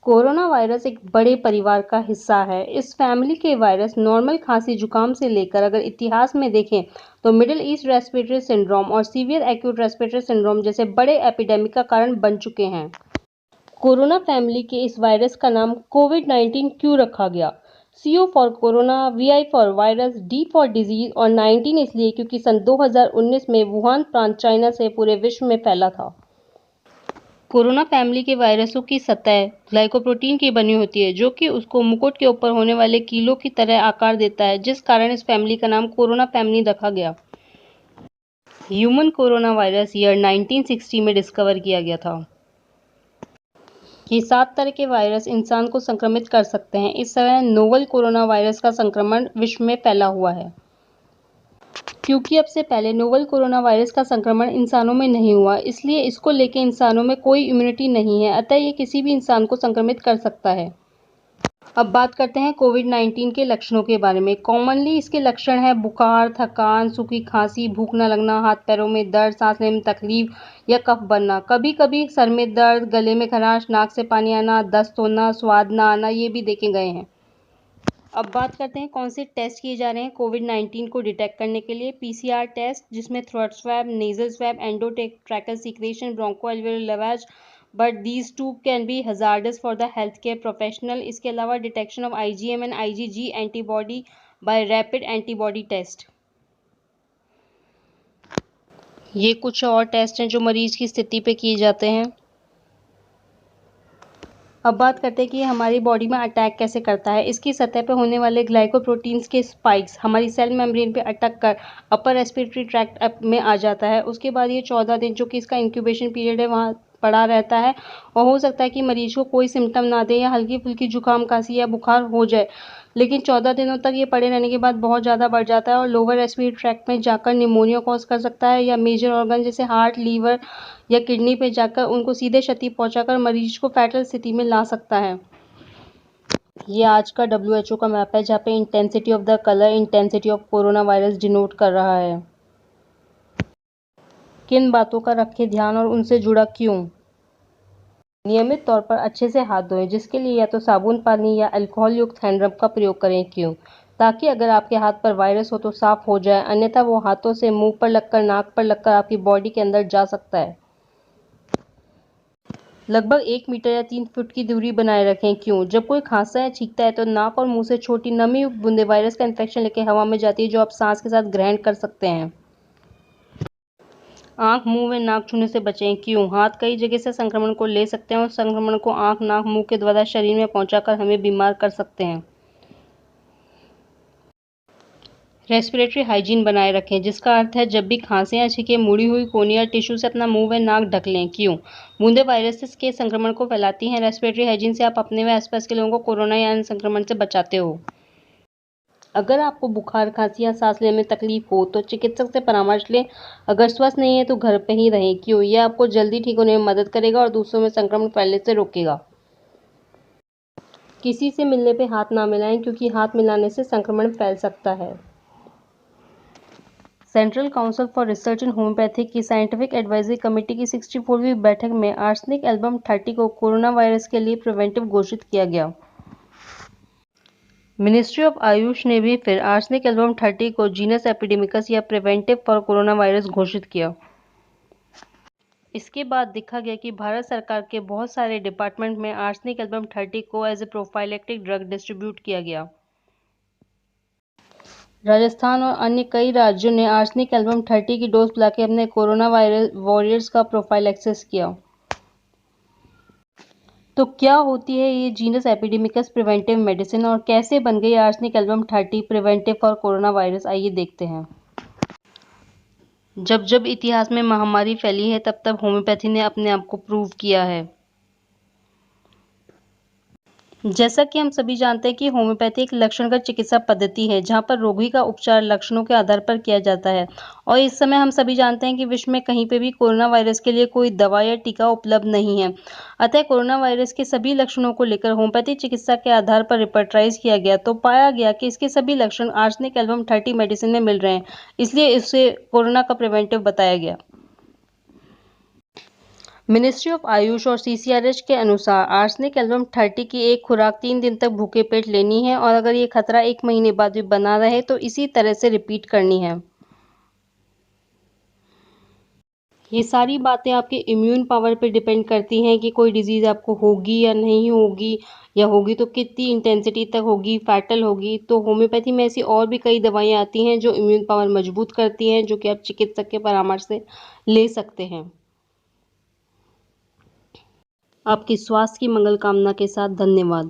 Corona virus एक बड़े परिवार का हिस्सा है। इस फैमिली के वायरस नॉर्मल खांसी जुकाम से लेकर अगर इतिहास में देखें तो मिडिल ईस्ट रेस्पिरेटरी सिंड्रोम और सीवियर एक्यूट रेस्पिरेटरी सिंड्रोम जैसे बड़े एपिडेमिक का कारण बन चुके हैं। कोरोना फैमिली के इस वायरस का नाम कोविड-19 क्यों रखा गया? CO for corona, VI for virus, D for disease और 19 इसलिए क्योंकि सन 2019 में वुहान प्रांत चाइना से पूरे विश्व में फैला था। कोरोना फैमिली के वायरसों की सतह ग्लाइकोप्रोटीन की बनी होती है, जो कि उसको मुकुट के ऊपर होने वाले कीलों की तरह आकार देता है, जिस कारण इस फैमिली का नाम कोरोना फैमिली रखा गया। ह्यूमन कोरोना वायरस ईयर 1960 में डिस्कवर किया गया था। ये 7 तरह के वायरस इंसान को संक्रमित कर सकते हैं। इस समय नोवल कोरोना वायरस का संक्रमण विश्व में फैला हुआ है, क्योंकि अब से पहले नोवल कोरोना वायरस का संक्रमण इंसानों में नहीं हुआ, इसलिए इसको लेकर इंसानों में कोई इम्यूनिटी नहीं है, अतः ये किसी भी इंसान को संक्रमित कर सकता है। अब बात करते हैं कोविड-19 के लक्षणों के बारे में। कॉमनली इसके लक्षण है बुखार, थकान, सूखी खांसी, भूख न लगना, हाथ पैरों में दर्द, सांस लेने में तकलीफ या कफ बनना, कभी कभी सर में दर्द, गले में खराश, नाक से पानी आना, दस्त होना, स्वाद न आना, ये भी देखे गए हैं। अब बात करते हैं कौन से टेस्ट किए जा रहे हैं कोविड-19 को डिटेक्ट करने के लिए। PCR टेस्ट, जिसमें throat swab, nasal swab, endotracheal secretion, bronchoalveolar lavage, but these two can be hazardous for the health care professional. इसके अलावा detection of IgM and IgG antibody by rapid antibody test. ये कुछ और test हैं जो मरीज की स्थिति पे किए जाते हैं। अब बात करते हैं कि ये हमारी बॉडी में अटैक कैसे करता है। इसकी सतह पर होने वाले ग्लाइकोप्रोटीन्स के स्पाइक्स हमारी सेल मेम्ब्रेन पे अटक कर अपर रेस्पिरेटरी ट्रैक्ट में आ जाता है। उसके बाद ये 14 दिन, जो कि इसका इंक्यूबेशन पीरियड है, वहाँ पड़ा रहता है और हो सकता है कि मरीज को कोई सिम्टम ना दे या हल्की फुल्की जुकाम, खांसी या बुखार हो जाए, लेकिन 14 दिनों तक ये पड़े रहने के बाद बहुत ज़्यादा बढ़ जाता है और लोअर रेस्पिरेटरी ट्रैक्ट में जाकर निमोनिया कॉज कर सकता है या मेजर ऑर्गन जैसे हार्ट, लीवर या किडनी पे जाकर उनको सीधे क्षति पहुंचाकर मरीज को फैटल स्थिति में ला सकता है। ये आज का WHO का मैप है, जहाँ पे intensity of the colour intensity of corona virus denote कर रहा है। किन बातों का रखें ध्यान और उनसे जुड़ा क्यों? नियमित तौर पर अच्छे से हाथ धोएं, जिसके लिए या तो साबुन पानी या अल्कोहल युक्त हैंड रब का प्रयोग करें। क्यों? ताकि अगर आपके हाथ पर वायरस हो तो साफ हो जाए, अन्यथा वो हाथों से मुंह पर लगकर, नाक पर लगकर आपकी बॉडी के अंदर जा सकता है। लगभग 1 मीटर या 3 फुट की दूरी बनाए रखें। क्यों? जब कोई खांसता या छींकता है तो नाक और मुंह से छोटी नमी युक्त बूंदें वायरस का इन्फेक्शन लेकर हवा में जाती है, जो आप सांस के साथ ग्रहण कर सकते हैं। आंख, मुंह व नाक छूने से बचें। क्यों? हाथ कई जगह से संक्रमण को ले सकते हैं और संक्रमण को आंख, नाक, मुंह के द्वारा शरीर में पहुंचाकर हमें बीमार कर सकते हैं। रेस्पिरेटरी हाइजीन बनाए रखें, जिसका अर्थ है जब भी खांसें या छींकें, मुड़ी हुई कोनी या टिश्यू से अपना मुंह व नाक ढक लें। क्यों? बूंदें वायरस के संक्रमण को फैलाती हैं। रेस्पिरेटरी हाइजीन से आप अपने व आसपास के लोगों को कोरोना या अन्य संक्रमण से बचाते हो। अगर आपको बुखार, खांसी या सांस लेने में तकलीफ हो तो चिकित्सक से परामर्श लें। अगर स्वस्थ नहीं है तो घर पे ही रहें। क्यों? यह आपको जल्दी ठीक होने में मदद करेगा और दूसरों में संक्रमण फैलने से रोकेगा। किसी से मिलने पे हाथ ना मिलाएं, क्योंकि हाथ मिलाने से संक्रमण फैल सकता है। Central council for research in homeopathy की साइंटिफिक एडवाइजरी कमेटी की 64वीं बैठक में आर्सेनिक एल्बम 30 को कोरोना वायरस के लिए प्रिवेंटिव घोषित किया गया। मिनिस्ट्री ऑफ आयुष ने भी फिर आर्सेनिक एल्बम 30 को जीनस एपिडेमिकस या प्रिवेंटिव फॉर कोरोना वायरस घोषित किया। इसके बाद देखा गया कि भारत सरकार के बहुत सारे डिपार्टमेंट में आर्सेनिक एल्बम 30 को as a prophylactic drug distribute किया गया। राजस्थान और अन्य कई राज्यों ने आर्सेनिक एल्बम 30 की डोज पिलाकर अपने कोरोना वायरस वॉरियर्स का प्रोफाइलैक्सिस किया। तो क्या होती है ये जीनस एपिडेमिकस प्रिवेंटिव मेडिसिन और कैसे बन गई arsenic album 30 preventive for corona virus? आइए देखते हैं। जब जब इतिहास में महामारी फैली है, तब तब होम्योपैथी ने अपने आप को प्रूव किया है। जैसा कि हम सभी जानते हैं कि होम्योपैथी एक लक्षणगत चिकित्सा पद्धति है, जहां पर रोगी का उपचार लक्षणों के आधार पर किया जाता है। और इस समय हम सभी जानते हैं कि विश्व में कहीं पे भी कोरोना वायरस के लिए कोई दवा या टीका उपलब्ध नहीं है। अतः कोरोना वायरस के सभी लक्षणों को लेकर होम्योपैथी चिकित्सा के आधार पर रिपर्टराइज किया गया, तो पाया गया कि इसके सभी लक्षण आर्सेनिक एल्बम 30 मेडिसिन में मिल रहे हैं, इसलिए इसे कोरोना का प्रिवेंटिव बताया गया। मिनिस्ट्री ऑफ आयुष और सीसीआरएच के अनुसार आर्सेनिक एल्बम 30 की एक खुराक 3 दिन तक भूखे पेट लेनी है और अगर ये खतरा 1 महीने बाद भी बना रहे तो इसी तरह से रिपीट करनी है। ये सारी बातें आपके इम्यून पावर पे डिपेंड करती हैं कि कोई डिजीज़ आपको होगी या नहीं होगी, या होगी तो कितनी इंटेंसिटी तक होगी, फैटल होगी। तो होम्योपैथी में ऐसी और भी कई दवाइयाँ आती हैं जो इम्यून पावर मजबूत करती हैं, जो कि आप चिकित्सक के परामर्श से ले सकते हैं। आपकी स्वास्थ्य की मंगल कामना के साथ धन्यवाद।